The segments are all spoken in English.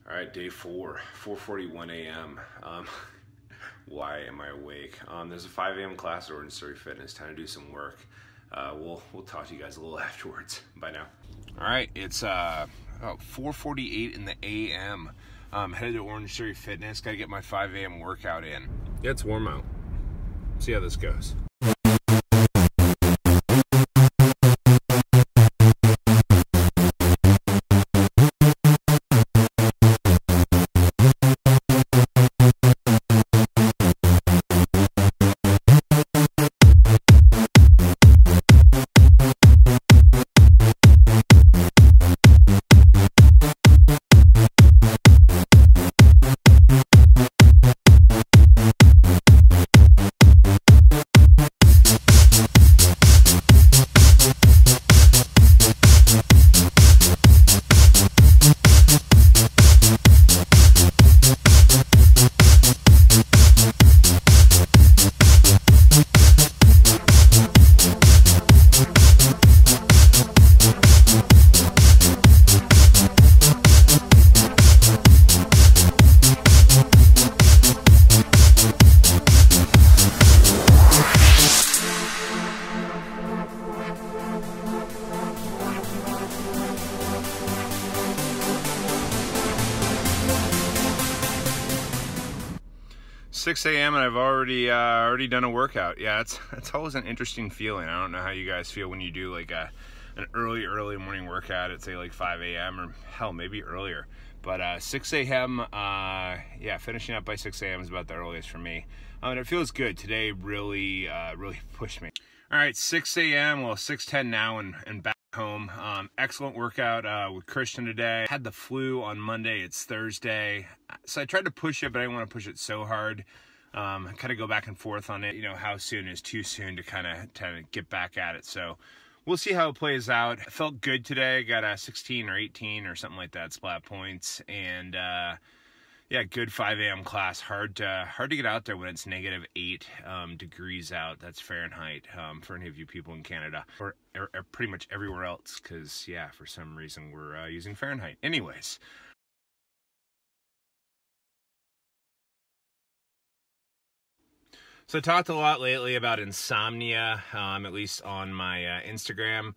All right, day 4, 4:41 a.m. Why am I awake? There's a 5 a.m. class at Orangetheory Fitness. Time to do some work. We'll talk to you guys a little afterwards. Bye now. All right, it's about 4:48 in the a.m. Headed to Orangetheory Fitness. Got to get my 5 a.m. workout in. Yeah, it's warm out. See how this goes. 6 a.m. and I've already done a workout. Yeah, that's always an interesting feeling. I don't know how you guys feel when you do like an early morning workout at say like 5 a.m. or hell maybe earlier. But 6 a.m. Yeah, finishing up by 6 a.m. is about the earliest for me. And it feels good. Today really pushed me. All right, 6 a.m. well 6:10 now and back home. Excellent workout with Christian today. Had the flu on Monday. It's Thursday, so I tried to push it, but I didn't want to push it so hard. Kind of go back and forth on it. You know, how soon is too soon to kind of get back at it. So we'll see how it plays out. I felt good today. Got a 16 or 18 or something like that splat points, and yeah, good 5 a.m. class. Hard to get out there when it's -8 degrees out. That's Fahrenheit for any of you people in Canada or pretty much everywhere else, because yeah, for some reason we're using Fahrenheit. Anyways. So I talked a lot lately about insomnia, at least on my Instagram.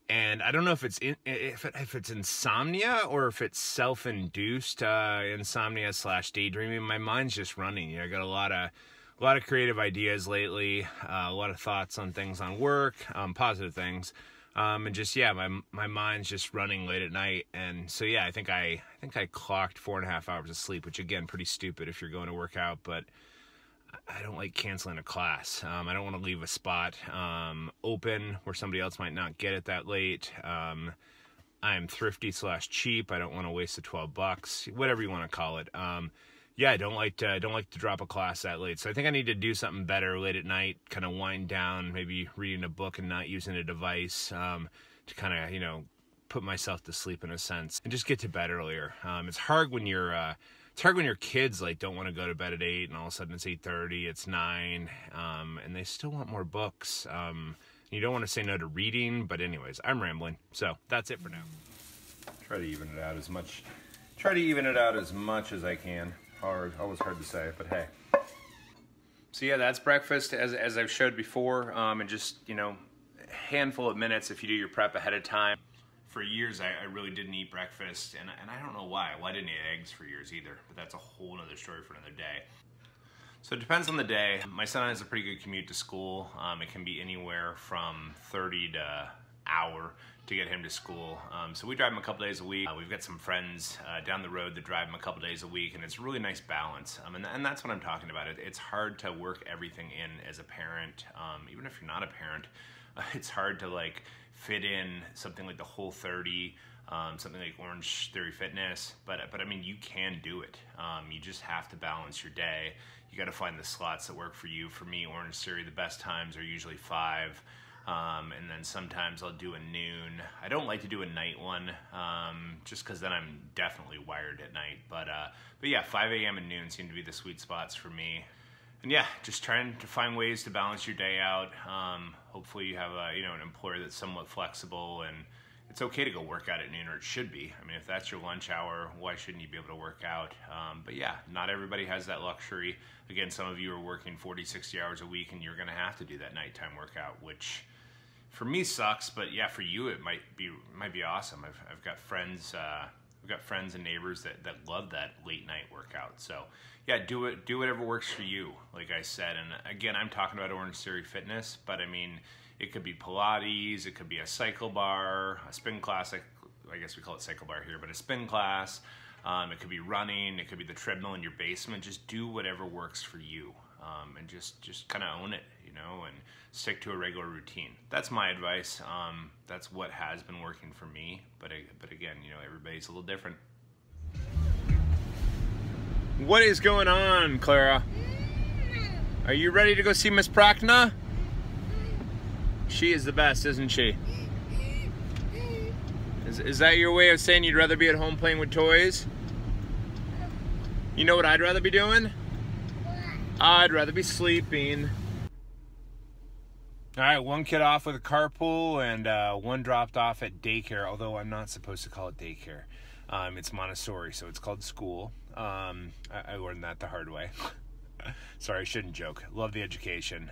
And I don't know if it's insomnia or if it's self-induced insomnia / daydreaming. My mind's just running. You know, I got a lot of creative ideas lately, a lot of thoughts on things on work, positive things, and just yeah, my mind's just running late at night. And so yeah, I think I clocked 4.5 hours of sleep, which again, pretty stupid if you're going to work out, but I don't like canceling a class. I don't want to leave a spot open where somebody else might not get it that late. I'm thrifty / cheap. I don't want to waste the $12, whatever you want to call it. Yeah, I don't like to drop a class that late. So I think I need to do something better late at night, kind of wind down, maybe reading a book and not using a device to kind of, you know, put myself to sleep in a sense and just get to bed earlier. It's hard when you're it's hard when your kids like don't want to go to bed at 8 and all of a sudden it's 8:30, it's 9, and they still want more books. You don't want to say no to reading, but anyways, I'm rambling. So that's it for now. Try to even it out as much as I can. Always hard to say, but hey. So yeah, that's breakfast as I've showed before, and just, you know, a handful of minutes if you do your prep ahead of time. For years, I really didn't eat breakfast, and I don't know why. Well, I didn't eat eggs for years either, but that's a whole other story for another day. So it depends on the day. My son has a pretty good commute to school. It can be anywhere from 30 to hour to get him to school. So we drive him a couple days a week. We've got some friends down the road that drive him a couple days a week, and it's a really nice balance. And that's what I'm talking about. It's hard to work everything in as a parent, even if you're not a parent. It's hard to like fit in something like the Whole30, something like Orangetheory Fitness, but I mean, you can do it. You just have to balance your day. You got to find the slots that work for you. For me, Orangetheory, the best times are usually 5, and then sometimes I'll do a noon. I don't like to do a night one, just because then I'm definitely wired at night. But yeah, 5 a.m. and noon seem to be the sweet spots for me. And yeah, just trying to find ways to balance your day out. Hopefully you have an employer that's somewhat flexible and it's okay to go work out at noon, or it should be. I mean, if that's your lunch hour, why shouldn't you be able to work out? But yeah, not everybody has that luxury. Again, some of you are working 40, 60 hours a week, and you're gonna have to do that nighttime workout, which for me sucks, but yeah, for you it might be awesome. I've got friends, and neighbors that love that late night workout. So yeah, do whatever works for you, like I said. And again, I'm talking about Orangetheory Fitness, but I mean, it could be Pilates, it could be a cycle bar, a spin class. I guess we call it cycle bar here, but a spin class. It could be running, it could be the treadmill in your basement. Just do whatever works for you, and just kind of own it, you know, and stick to a regular routine. That's my advice. That's what has been working for me. But again, you know, everybody's a little different. What is going on, Clara? Are you ready to go see Miss Prakna? She is the best, isn't she? Is that your way of saying you'd rather be at home playing with toys? You know what I'd rather be doing? I'd rather be sleeping. All right, one kid off with a carpool, and one dropped off at daycare, although I'm not supposed to call it daycare. It's Montessori, so it's called school. I learned that the hard way. Sorry, I shouldn't joke. Love the education.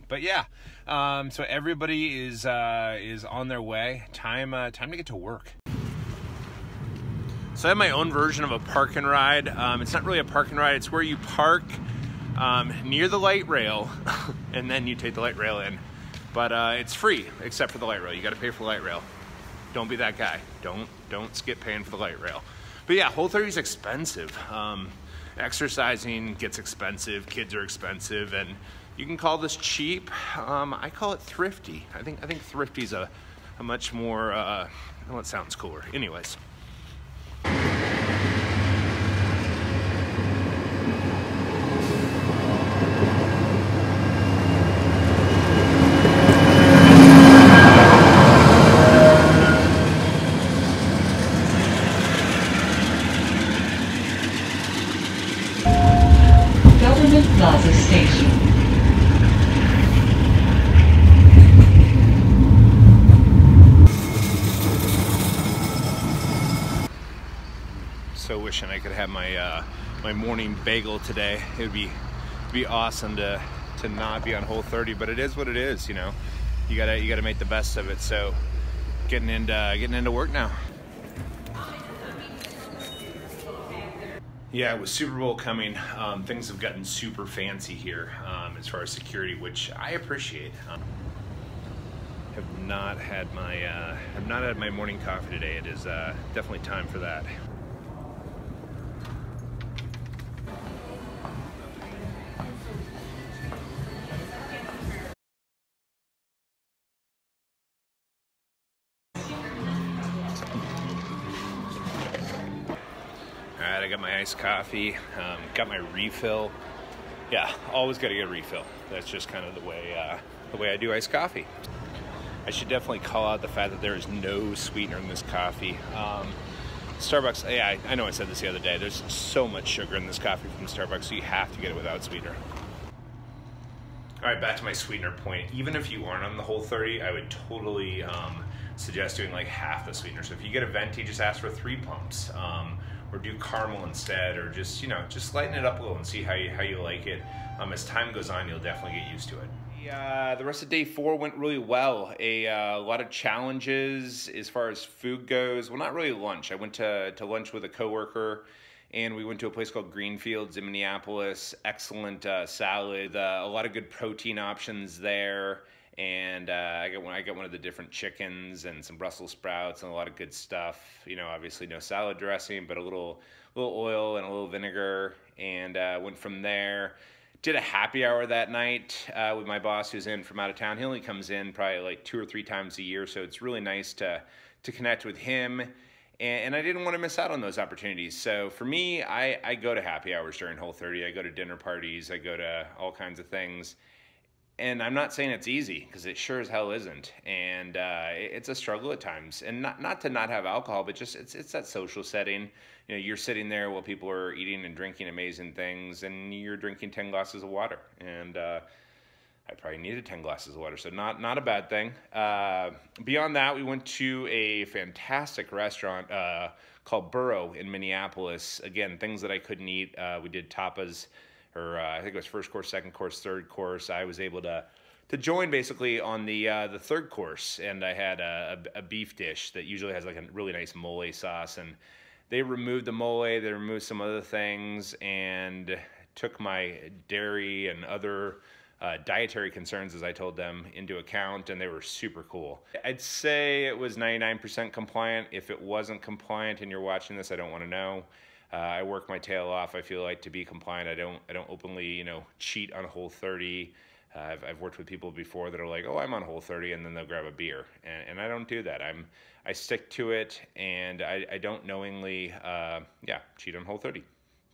But yeah, so everybody is on their way. Time to get to work. So I have my own version of a park and ride. It's not really a park and ride. It's where you park near the light rail, and then you take the light rail in. But it's free, except for the light rail. You got to pay for the light rail. Don't be that guy. Don't skip paying for the light rail. But yeah, Whole30 is expensive. Exercising gets expensive. Kids are expensive, and you can call this cheap. I call it thrifty. I think thrifty's a much more. Well, it sounds cooler. Anyways. Plaza Station. So wishing I could have my my morning bagel today. It would be awesome to not be on Whole30, but it is what it is, you know. You gotta make the best of it. So getting into work now. Yeah, with Super Bowl coming, things have gotten super fancy here as far as security, which I appreciate. Have not had my morning coffee today. It is definitely time for that. Alright, I got my iced coffee, got my refill. Yeah, always got to get a refill. That's just kind of the way I do iced coffee. I should definitely call out the fact that there is no sweetener in this coffee. Starbucks, yeah, I know I said this the other day, there's so much sugar in this coffee from Starbucks, so you have to get it without sweetener. Alright, back to my sweetener point. Even if you aren't on the Whole30, I would totally suggest doing like half the sweetener. So if you get a venti, just ask for 3 pumps. Or do caramel instead, or just, you know, just lighten it up a little and see how you like it. As time goes on, you'll definitely get used to it. The rest of day 4 went really well. A lot of challenges as far as food goes. Well, not really lunch. I went to lunch with a coworker, and we went to a place called Greenfields in Minneapolis. Excellent salad, a lot of good protein options there. And I got one of the different chickens and some Brussels sprouts and a lot of good stuff. You know, obviously no salad dressing, but a little oil and a little vinegar. And went from there. Did a happy hour that night with my boss, who's in from out of town. He only comes in probably like 2 or 3 times a year, so it's really nice to connect with him. And I didn't want to miss out on those opportunities. So for me, I go to happy hours during Whole30. I go to dinner parties. I go to all kinds of things. And I'm not saying it's easy, because it sure as hell isn't. And it's a struggle at times. And not to not have alcohol, but just it's that social setting. You know, you're sitting there while people are eating and drinking amazing things, and you're drinking 10 glasses of water. And I probably needed 10 glasses of water, so not a bad thing. Beyond that, we went to a fantastic restaurant called Burrow in Minneapolis. Again, things that I couldn't eat. We did tapas, or I think it was first course, second course, third course. I was able to join basically on the third course, and I had a beef dish that usually has like a really nice mole sauce, and they removed the mole, they removed some other things, and took my dairy and other dietary concerns, as I told them, into account, and they were super cool. I'd say it was 99% compliant. If it wasn't compliant and you're watching this, I don't want to know. I work my tail off, I feel like, to be compliant. I don't openly, you know, cheat on Whole 30. I've worked with people before that are like, oh, I'm on Whole 30, and then they'll grab a beer, and I don't do that. I stick to it, and I don't knowingly, cheat on Whole 30.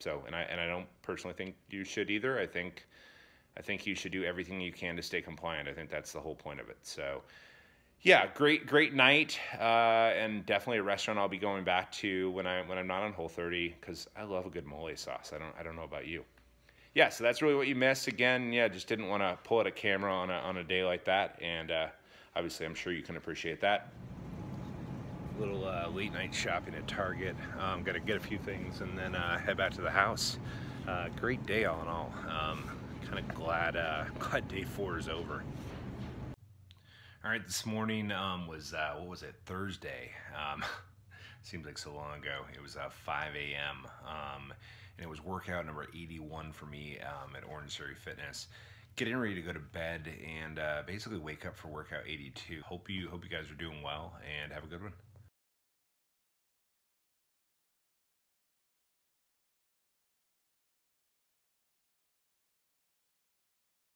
So, and I don't personally think you should either. I think you should do everything you can to stay compliant. I think that's the whole point of it. So, yeah, great night, and definitely a restaurant I'll be going back to when I'm not on Whole 30, because I love a good mole sauce. I don't know about you. Yeah, so that's really what you missed. Again, yeah, just didn't want to pull out a camera on a day like that, and obviously I'm sure you can appreciate that. Little late night shopping at Target. Got to get a few things and then head back to the house. Great day all in all. Kind of glad day 4 is over. All right, this morning was what was it? Thursday. Seems like so long ago. It was 5 a.m. And it was workout number 81 for me at Orangetheory Fitness. Getting ready to go to bed and basically wake up for workout 82. Hope you guys are doing well, and have a good one.